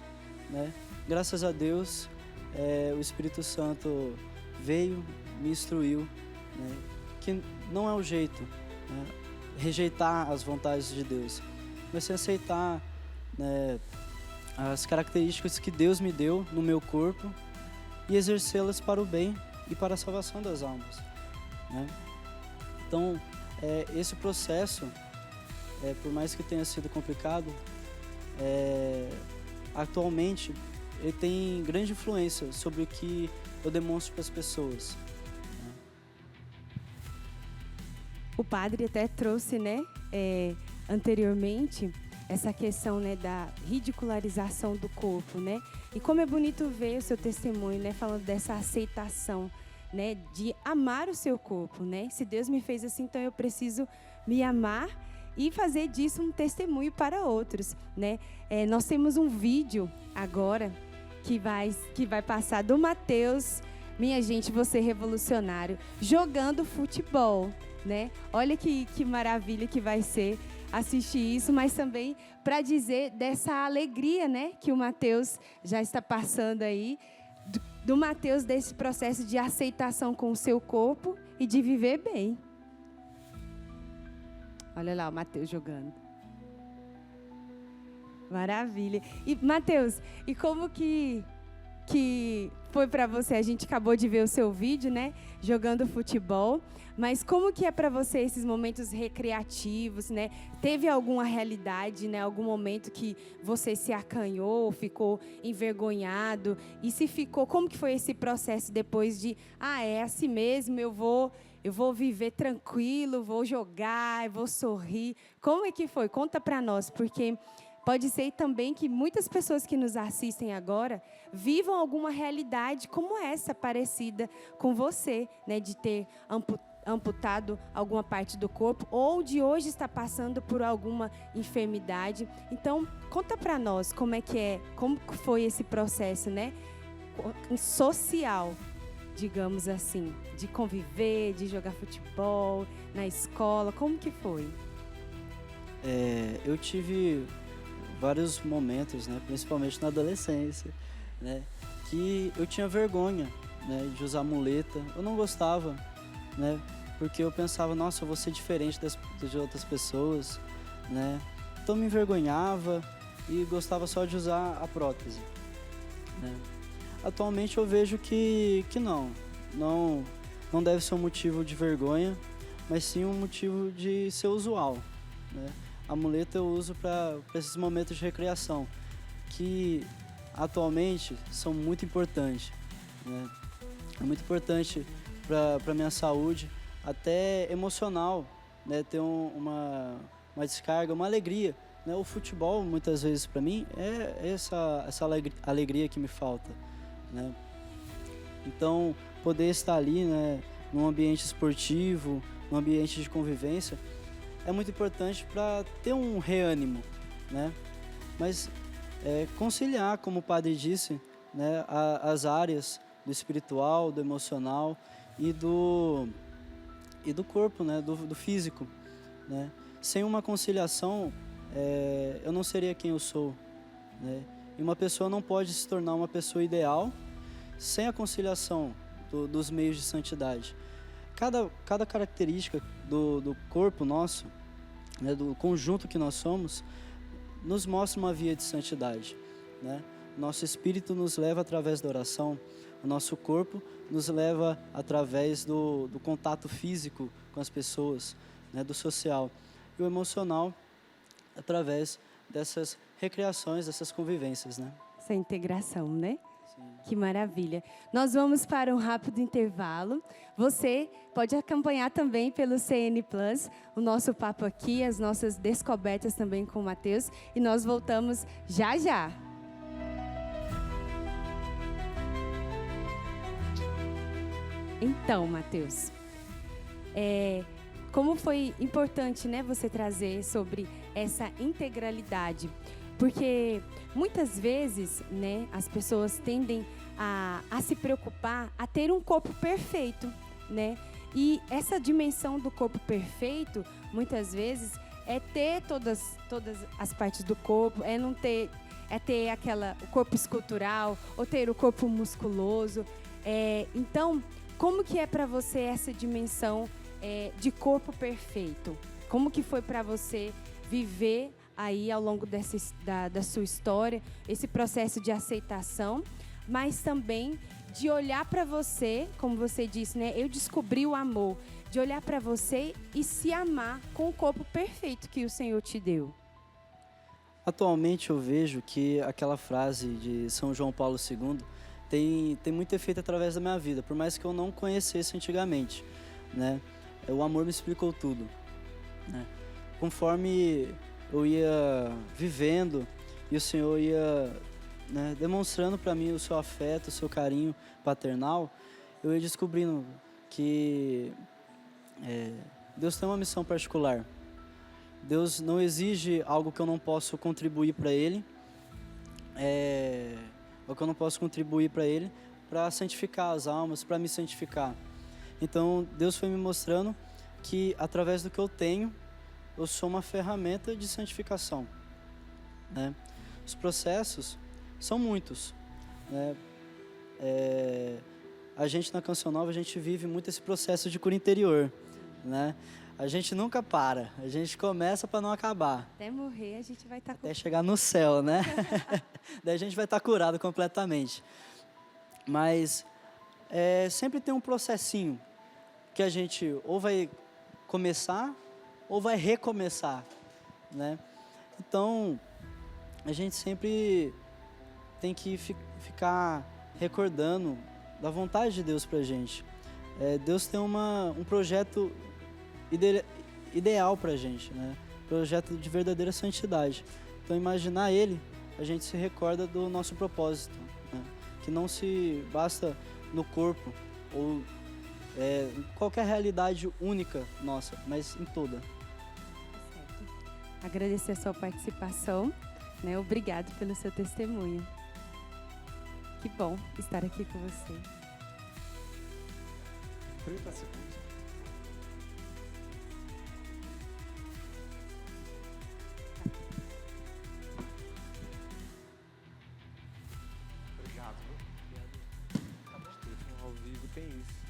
né? Graças a Deus, o Espírito Santo veio, me instruiu, né? Que não é o jeito, né, rejeitar as vontades de Deus, mas sim aceitar, né, as características que Deus me deu no meu corpo e exercê-las para o bem e para a salvação das almas, né? Então, esse processo, por mais que tenha sido complicado, atualmente ele tem grande influência sobre o que eu demonstro para as pessoas. O padre até trouxe, né, anteriormente, essa questão, né, da ridicularização do corpo, né? E como é bonito ver o seu testemunho, né, falando dessa aceitação, né, de amar o seu corpo, né? Se Deus me fez assim, então eu preciso me amar e fazer disso um testemunho para outros, né? Nós temos um vídeo agora que vai passar do Mateus, minha gente, você revolucionário, jogando futebol, né? Olha que maravilha que vai ser assistir isso, mas também para dizer dessa alegria, né, que o Mateus já está passando aí, do Mateus, desse processo de aceitação com o seu corpo e de viver bem. Olha lá o Mateus jogando. Maravilha. E, Mateus, e como que foi para você? A gente acabou de ver o seu vídeo, né? Jogando futebol. Mas como que é para você esses momentos recreativos, né? Teve alguma realidade, né? Algum momento que você se acanhou, ficou envergonhado? E se ficou, como que foi esse processo depois de, é assim mesmo, eu vou viver tranquilo, vou jogar, vou sorrir. Como é que foi? Conta para nós, porque pode ser também que muitas pessoas que nos assistem agora vivam alguma realidade como essa, parecida com você, né? De ter amputado alguma parte do corpo ou de hoje estar passando por alguma enfermidade. Então, conta para nós como foi esse processo, né? Social, digamos assim, de conviver, de jogar futebol na escola, como que foi? Eu tive vários momentos, né, principalmente na adolescência, né, que eu tinha vergonha, né, de usar muleta. Eu não gostava, né, porque eu pensava, nossa, eu vou ser diferente de outras pessoas, né. Então me envergonhava e gostava só de usar a prótese, né. Atualmente eu vejo que não deve ser um motivo de vergonha, mas sim um motivo de ser usual, né. A muleta eu uso para esses momentos de recreação, que atualmente são muito importantes, né? É muito importante para a minha saúde, até emocional, né? Ter uma descarga, uma alegria, né? O futebol, muitas vezes, para mim, é essa alegria que me falta, né? Então, poder estar ali, né, num ambiente esportivo, num ambiente de convivência, é muito importante para ter um reânimo, né? Mas conciliar, como o padre disse, né, as áreas do espiritual, do emocional e do corpo, né, do físico, né? Sem uma conciliação, eu não seria quem eu sou, né? E uma pessoa não pode se tornar uma pessoa ideal sem a conciliação dos meios de santidade. Cada característica do corpo nosso, né, do conjunto que nós somos, nos mostra uma via de santidade, né? Nosso espírito nos leva através da oração, o nosso corpo nos leva através do contato físico com as pessoas, né, do social, e o emocional através dessas recreações, dessas convivências, né? Essa integração, né? Sim. Que maravilha. Nós vamos para um rápido intervalo. Você pode acompanhar também pelo CN Plus o nosso papo aqui, as nossas descobertas também com o Mateus. E nós voltamos já já. Então, Mateus, como foi importante, né, você trazer sobre essa integralidade. Porque muitas vezes, né, as pessoas tendem a se preocupar, a ter um corpo perfeito, né? E essa dimensão do corpo perfeito, muitas vezes, é ter todas as partes do corpo, ter o corpo escultural, ou ter o corpo musculoso. Então, como que é para você essa dimensão de corpo perfeito? Como que foi para você viver aí ao longo da sua história, esse processo de aceitação, mas também de olhar para você, como você disse, né? Eu descobri o amor, de olhar para você e se amar com o corpo perfeito que o Senhor te deu. Atualmente eu vejo que aquela frase de São João Paulo II tem muito efeito através da minha vida, por mais que eu não conhecesse antigamente, né? o amor me explicou tudo, né? Conforme eu ia vivendo e o Senhor ia, né, demonstrando para mim o seu afeto, o seu carinho paternal, eu ia descobrindo que Deus tem uma missão particular. Deus não exige algo que eu não posso contribuir para Ele, o que eu não posso contribuir para Ele, para santificar as almas, para me santificar. Então, Deus foi me mostrando que, através do que eu tenho, eu sou uma ferramenta de santificação, né? Os processos são muitos, né? A gente, na Canção Nova, a gente vive muito esse processo de cura interior, né? A gente nunca para, a gente começa para não acabar. Até morrer a gente vai estar Até chegar no céu, né? Daí a gente vai estar curado completamente. Mas sempre tem um processinho que a gente ou vai começar ou vai recomeçar, né? Então, a gente sempre tem que ficar recordando da vontade de Deus pra gente. Deus tem um projeto ideal pra gente, né? Projeto de verdadeira santidade. Então, imaginar Ele, a gente se recorda do nosso propósito, né? Que não se basta no corpo ou qualquer realidade única nossa, mas em toda. Agradecer a sua participação, né? Obrigado pelo seu testemunho. Que bom estar aqui com você. 30 segundos. Obrigado. Ao vivo tem isso.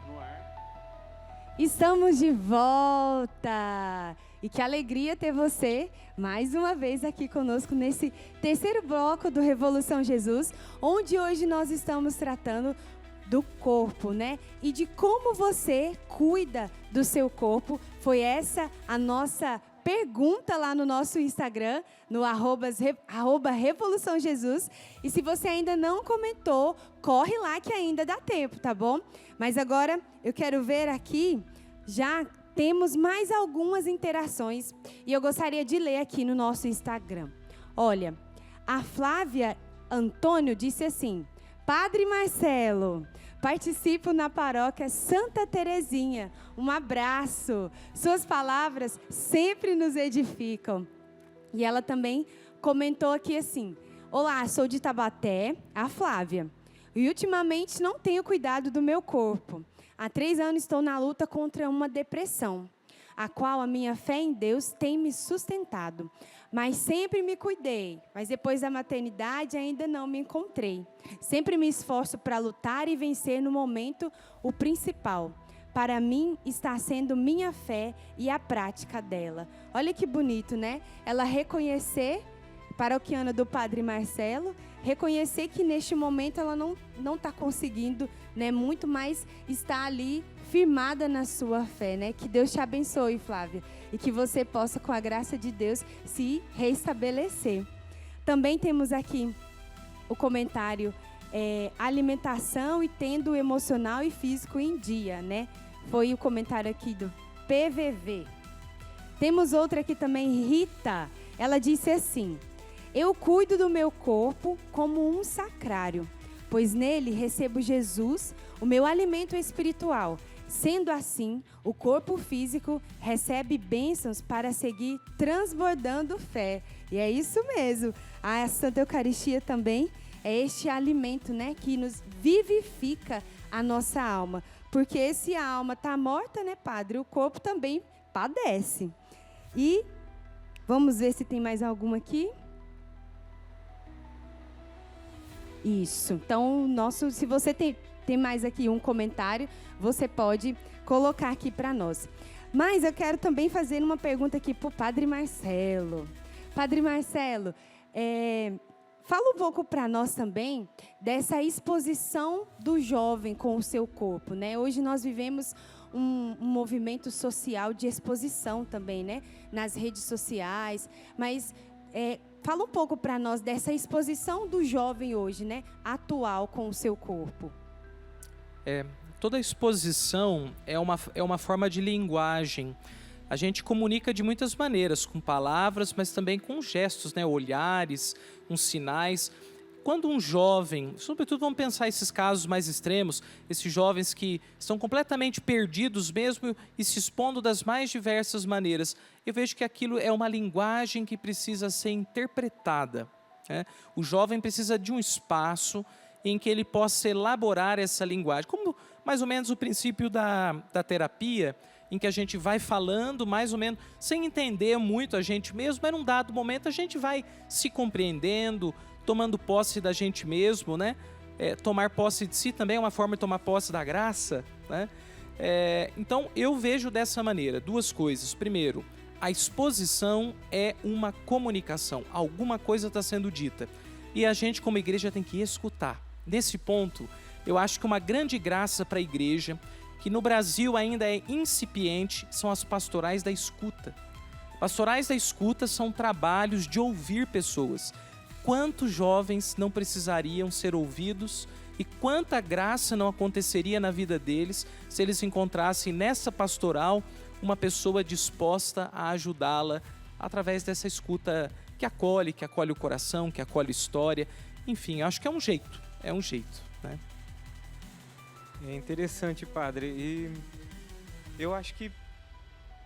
No ar. Estamos de volta! E que alegria ter você mais uma vez aqui conosco nesse terceiro bloco do Revolução Jesus, onde hoje nós estamos tratando do corpo, né? E de como você cuida do seu corpo. Foi essa a nossa pergunta lá no nosso Instagram, no @ Revolução Jesus. E se você ainda não comentou, corre lá que ainda dá tempo, tá bom? Mas agora eu quero ver aqui, já temos mais algumas interações e eu gostaria de ler aqui no nosso Instagram. Olha, a Flávia Antônio disse assim: Padre Marcelo, participo na paróquia Santa Terezinha. Um abraço. Suas palavras sempre nos edificam. E ela também comentou aqui assim: olá, sou de Taubaté, a Flávia. E ultimamente não tenho cuidado do meu corpo. Há 3 anos estou na luta contra uma depressão, a qual a minha fé em Deus tem me sustentado. Mas sempre me cuidei, mas depois da maternidade ainda não me encontrei. Sempre me esforço para lutar e vencer no momento o principal. Para mim está sendo minha fé e a prática dela. Olha que bonito, né? Ela reconhecer, paroquiana do Padre Marcelo, reconhecer que neste momento ela não está conseguindo, né, muito, mas está ali firmada na sua fé, né? Que Deus te abençoe, Flávia, e que você possa, com a graça de Deus, se reestabelecer. Também temos aqui o comentário: alimentação e tendo o emocional e físico em dia, né? Foi o comentário aqui do PVV. Temos outra aqui também, Rita. Ela disse assim: eu cuido do meu corpo como um sacrário, pois nele recebo Jesus, o meu alimento espiritual. Sendo assim, o corpo físico recebe bênçãos para seguir transbordando fé. E é isso mesmo. A Santa Eucaristia também é este alimento, né, que nos vivifica a nossa alma. Porque se a alma está morta, né, Padre, o corpo também padece. E vamos ver se tem mais alguma aqui. Isso. Então, se você tem mais aqui um comentário, você pode colocar aqui para nós. Mas eu quero também fazer uma pergunta aqui para o Padre Marcelo. Padre Marcelo, fala um pouco para nós também dessa exposição do jovem com o seu corpo, né? Hoje nós vivemos um movimento social de exposição também, né? Nas redes sociais. Mas fala um pouco para nós dessa exposição do jovem hoje, né? Atual com o seu corpo. Toda exposição é uma forma de linguagem. A gente comunica de muitas maneiras, com palavras, mas também com gestos, né? Olhares, com sinais. Quando um jovem, sobretudo vamos pensar esses casos mais extremos, esses jovens que estão completamente perdidos mesmo e se expondo das mais diversas maneiras, eu vejo que aquilo é uma linguagem que precisa ser interpretada, né? O jovem precisa de um espaço em que ele possa elaborar essa linguagem, como mais ou menos o princípio da terapia, em que a gente vai falando mais ou menos, sem entender muito a gente mesmo, mas num dado momento a gente vai se compreendendo, tomando posse da gente mesmo, né? Tomar posse de si também é uma forma de tomar posse da graça, né? Então eu vejo dessa maneira, duas coisas. Primeiro, a exposição é uma comunicação, alguma coisa está sendo dita. E a gente como igreja tem que escutar. Nesse ponto, eu acho que uma grande graça para a igreja, que no Brasil ainda é incipiente, são as pastorais da escuta. Pastorais da escuta são trabalhos de ouvir pessoas. Quantos jovens não precisariam ser ouvidos e quanta graça não aconteceria na vida deles se eles encontrassem nessa pastoral uma pessoa disposta a ajudá-la através dessa escuta que acolhe o coração, que acolhe a história. Enfim, acho que é um jeito, né? É interessante, padre, e eu acho que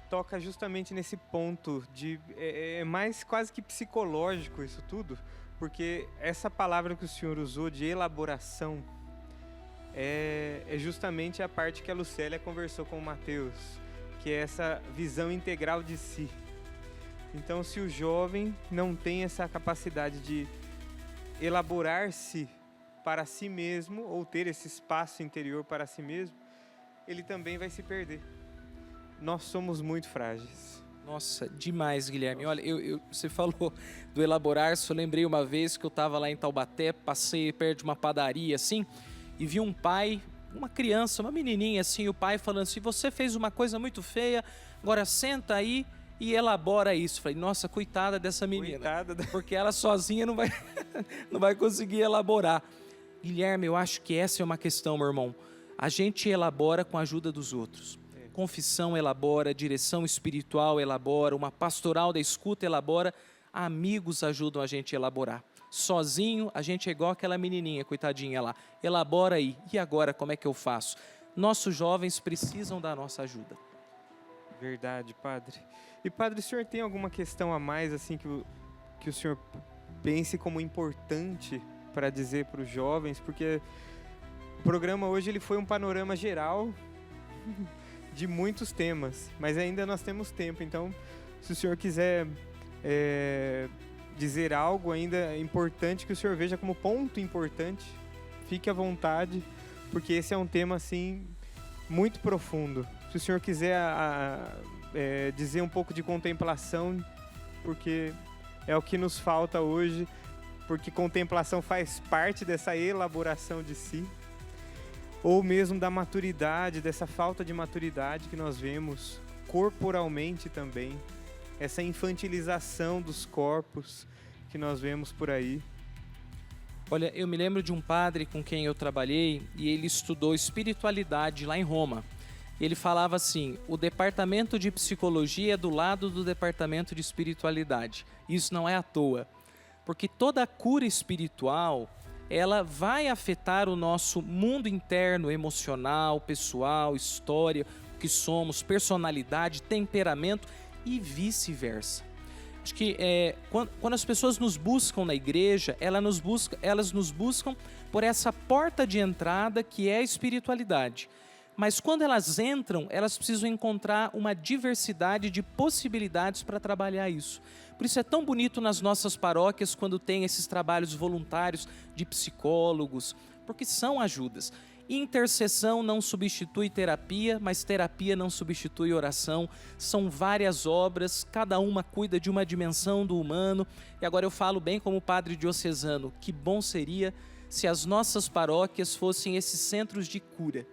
toca justamente nesse ponto de é mais quase que psicológico isso tudo, porque essa palavra que o senhor usou de elaboração é justamente a parte que a Lucélia conversou com o Mateus, que é essa visão integral de si. Então, se o jovem não tem essa capacidade de elaborar-se para si mesmo, ou ter esse espaço interior para si mesmo, ele também vai se perder. Nós somos muito frágeis. Nossa, demais, Guilherme. Olha, você falou do elaborar-se, eu lembrei uma vez que eu estava lá em Taubaté, passei perto de uma padaria assim, e vi um pai, uma criança, uma menininha assim, o pai falando assim: você fez uma coisa muito feia, agora senta aí e elabora isso. Falei, nossa, coitada dessa menina, porque ela sozinha não vai conseguir elaborar. Guilherme, eu acho que essa é uma questão, meu irmão. A gente elabora com a ajuda dos outros. Confissão elabora, direção espiritual elabora, uma pastoral da escuta elabora, amigos ajudam a gente a elaborar. Sozinho, a gente é igual aquela menininha, coitadinha lá. Elabora aí. E agora, como é que eu faço? Nossos jovens precisam da nossa ajuda. Verdade, padre. E, padre, o senhor tem alguma questão a mais assim que o senhor pense como importante para dizer para os jovens? Porque o programa hoje ele foi um panorama geral de muitos temas, mas ainda nós temos tempo. Então, se o senhor quiser dizer algo ainda importante que o senhor veja como ponto importante, fique à vontade, porque esse é um tema assim muito profundo. Se o senhor quiser dizer um pouco de contemplação, porque é o que nos falta hoje, porque contemplação faz parte dessa elaboração de si, ou mesmo da maturidade, dessa falta de maturidade que nós vemos corporalmente também, essa infantilização dos corpos que nós vemos por aí. Olha, eu me lembro de um padre com quem eu trabalhei e ele estudou espiritualidade lá em Roma. Ele falava assim: o departamento de psicologia é do lado do departamento de espiritualidade. Isso não é à toa, porque toda a cura espiritual, ela vai afetar o nosso mundo interno, emocional, pessoal, história, o que somos, personalidade, temperamento e vice-versa. Acho que quando as pessoas nos buscam na igreja, elas nos buscam por essa porta de entrada que é a espiritualidade. Mas quando elas entram, elas precisam encontrar uma diversidade de possibilidades para trabalhar isso. Por isso é tão bonito nas nossas paróquias quando tem esses trabalhos voluntários de psicólogos, porque são ajudas. Intercessão não substitui terapia, mas terapia não substitui oração. São várias obras, cada uma cuida de uma dimensão do humano. E agora eu falo bem como padre diocesano, que bom seria se as nossas paróquias fossem esses centros de cura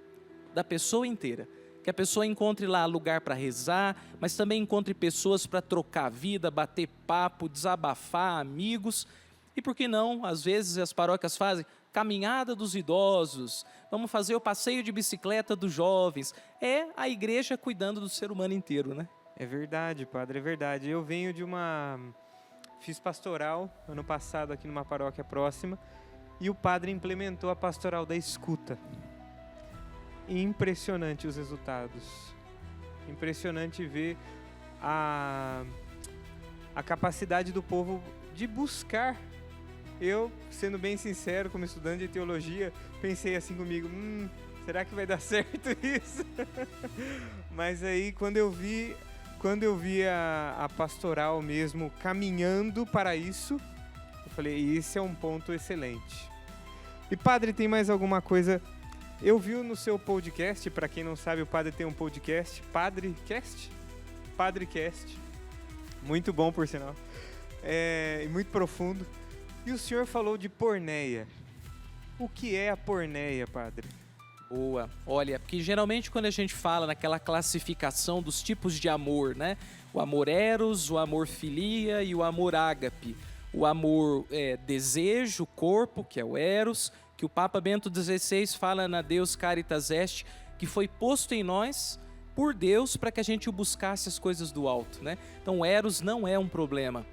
da pessoa inteira. que a pessoa encontre lá lugar para rezar, mas também encontre pessoas para trocar vida, bater papo, desabafar, amigos. E por que não, às vezes as paróquias fazem caminhada dos idosos, vamos fazer o passeio de bicicleta dos jovens. É a igreja cuidando do ser humano inteiro, né? É verdade, padre, é verdade. Eu venho fiz pastoral ano passado aqui numa paróquia próxima e o padre implementou a pastoral da escuta. Impressionante os resultados. Impressionante ver a capacidade do povo de buscar. Eu, sendo bem sincero, como estudante de teologia, pensei assim comigo, será que vai dar certo isso? Mas aí, quando eu vi a pastoral mesmo caminhando para isso, eu falei, esse é um ponto excelente. E padre, tem mais alguma coisa? Eu vi no seu podcast, para quem não sabe, o padre tem um podcast, Padrecast, muito bom por sinal, e muito profundo. E o senhor falou de porneia. O que é a porneia, padre? Boa. Olha, porque geralmente quando a gente fala naquela classificação dos tipos de amor, né? O amor eros, o amor filia e o amor ágape. O amor desejo, corpo, que é o eros, que o Papa Bento XVI fala na Deus Caritas Est, que foi posto em nós por Deus para que a gente buscasse as coisas do alto, né? Então o eros não é um problema.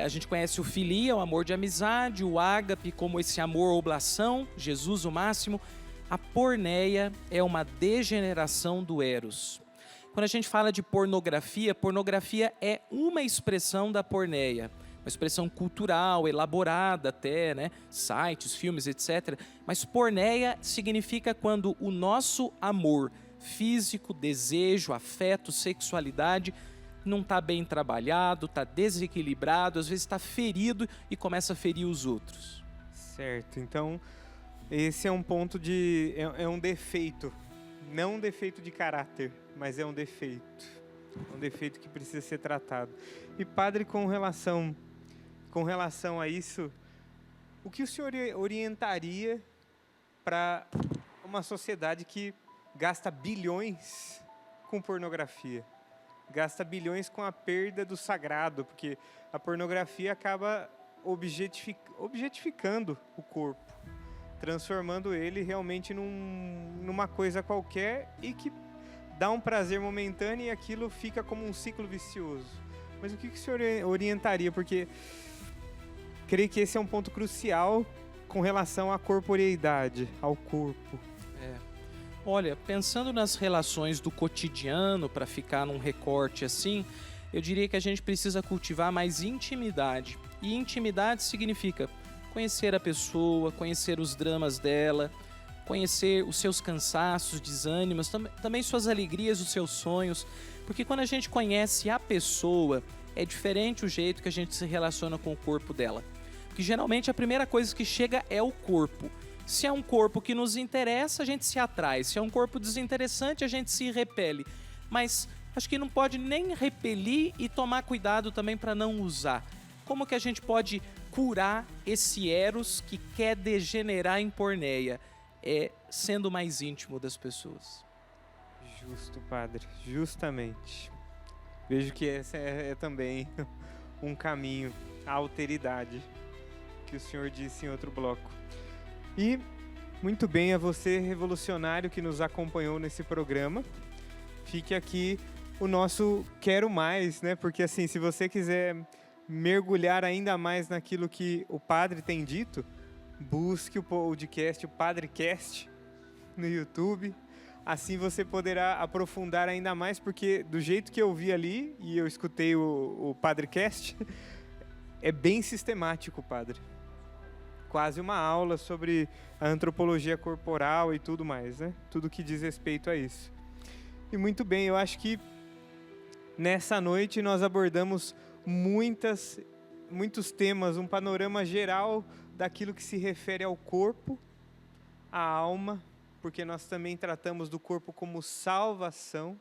A gente conhece o filia, o amor de amizade, o ágape como esse amor oblação, Jesus o máximo. A porneia é uma degeneração do eros. Quando a gente fala de pornografia, pornografia é uma expressão da porneia, uma expressão cultural, elaborada até, né? Sites, filmes, etc. Mas porneia significa quando o nosso amor físico, desejo, afeto, sexualidade não está bem trabalhado, está desequilibrado, às vezes está ferido e começa a ferir os outros. Certo, então esse é um ponto é um defeito, não um defeito de caráter, mas é um defeito que precisa ser tratado. E padre, com relação a isso, o que o senhor orientaria para uma sociedade que gasta bilhões com pornografia? Gasta bilhões com a perda do sagrado, porque a pornografia acaba objetificando o corpo, transformando ele realmente numa coisa qualquer e que dá um prazer momentâneo e aquilo fica como um ciclo vicioso. Mas o que o senhor orientaria? Porque creio que esse é um ponto crucial com relação à corporeidade, ao corpo. Olha, pensando nas relações do cotidiano, para ficar num recorte assim, eu diria que a gente precisa cultivar mais intimidade. E intimidade significa conhecer a pessoa, conhecer os dramas dela, conhecer os seus cansaços, desânimos, também suas alegrias, os seus sonhos. Porque quando a gente conhece a pessoa, é diferente o jeito que a gente se relaciona com o corpo dela. Porque geralmente a primeira coisa que chega é o corpo. Se é um corpo que nos interessa, a gente se atrai. Se é um corpo desinteressante, a gente se repele. Mas acho que não pode nem repelir e tomar cuidado também para não usar. Como que a gente pode curar esse eros que quer degenerar em porneia? Sendo mais íntimo das pessoas. Justo, padre. Justamente. Vejo que esse é também um caminho, a alteridade, que o senhor disse em outro bloco. E, muito bem, a você, revolucionário, que nos acompanhou nesse programa. Fique aqui o nosso quero mais, né? Porque, assim, se você quiser mergulhar ainda mais naquilo que o padre tem dito, busque o podcast, o Padrecast, no YouTube. Assim você poderá aprofundar ainda mais, porque do jeito que eu vi ali, e eu escutei o Padrecast, é bem sistemático, padre. Quase uma aula sobre a antropologia corporal e tudo mais, né? Tudo que diz respeito a isso. E muito bem, eu acho que nessa noite nós abordamos muitos temas, um panorama geral daquilo que se refere ao corpo, à alma, porque nós também tratamos do corpo como salvação.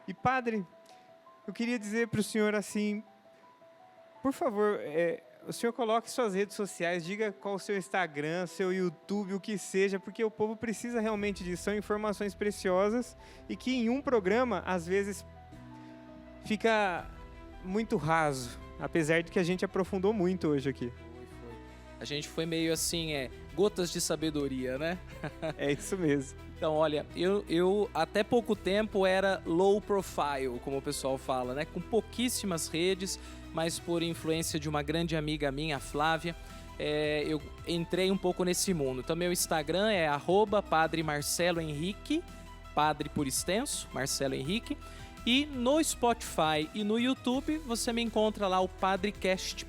E padre, eu queria dizer para o senhor assim, por favor, o senhor coloque suas redes sociais, diga qual o seu Instagram, seu YouTube, o que seja, porque o povo precisa realmente disso. São informações preciosas e que em um programa, às vezes, fica muito raso, apesar de que a gente aprofundou muito hoje aqui. A gente foi meio assim, gotas de sabedoria, né? É isso mesmo. Então, olha, eu até pouco tempo era low profile, como o pessoal fala, né? Com pouquíssimas redes, mas por influência de uma grande amiga minha, a Flávia, eu entrei um pouco nesse mundo. Então, meu Instagram é @Padre Marcelo Henrique, Padre por extenso, Marcelo Henrique. E no Spotify e no YouTube, você me encontra lá o Padrecast,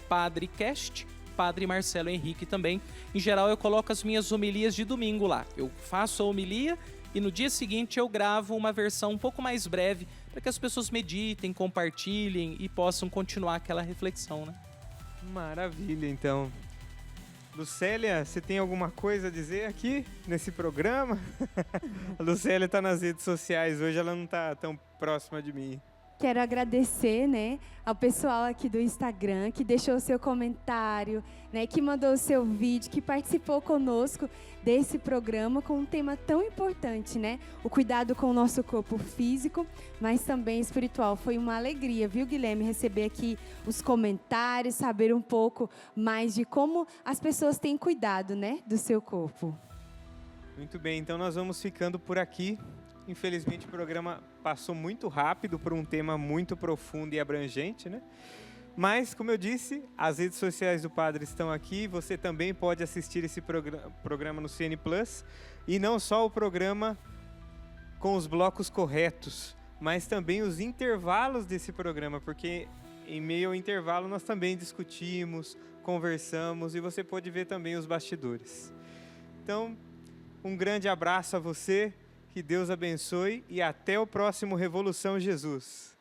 Padre Marcelo Henrique também. Em geral, eu coloco as minhas homilias de domingo lá. Eu faço a homilia e no dia seguinte eu gravo uma versão um pouco mais breve para que as pessoas meditem, compartilhem e possam continuar aquela reflexão, né? Maravilha, então. Lucélia, você tem alguma coisa a dizer aqui nesse programa? A Lucélia está nas redes sociais, hoje ela não está tão próxima de mim. Quero agradecer, né, ao pessoal aqui do Instagram que deixou o seu comentário, né, que mandou o seu vídeo, que participou conosco desse programa com um tema tão importante, né? O cuidado com o nosso corpo físico, mas também espiritual. Foi uma alegria, viu, Guilherme, receber aqui os comentários, saber um pouco mais de como as pessoas têm cuidado, né, do seu corpo. Muito bem, então nós vamos ficando por aqui. Infelizmente o programa passou muito rápido por um tema muito profundo e abrangente, né? Mas, como eu disse, as redes sociais do Padre estão aqui. Você também pode assistir esse programa no CN Plus. E não só o programa com os blocos corretos, mas também os intervalos desse programa, porque em meio ao intervalo nós também discutimos, conversamos e você pode ver também os bastidores. Então, um grande abraço a você. Que Deus abençoe e até o próximo Revolução Jesus.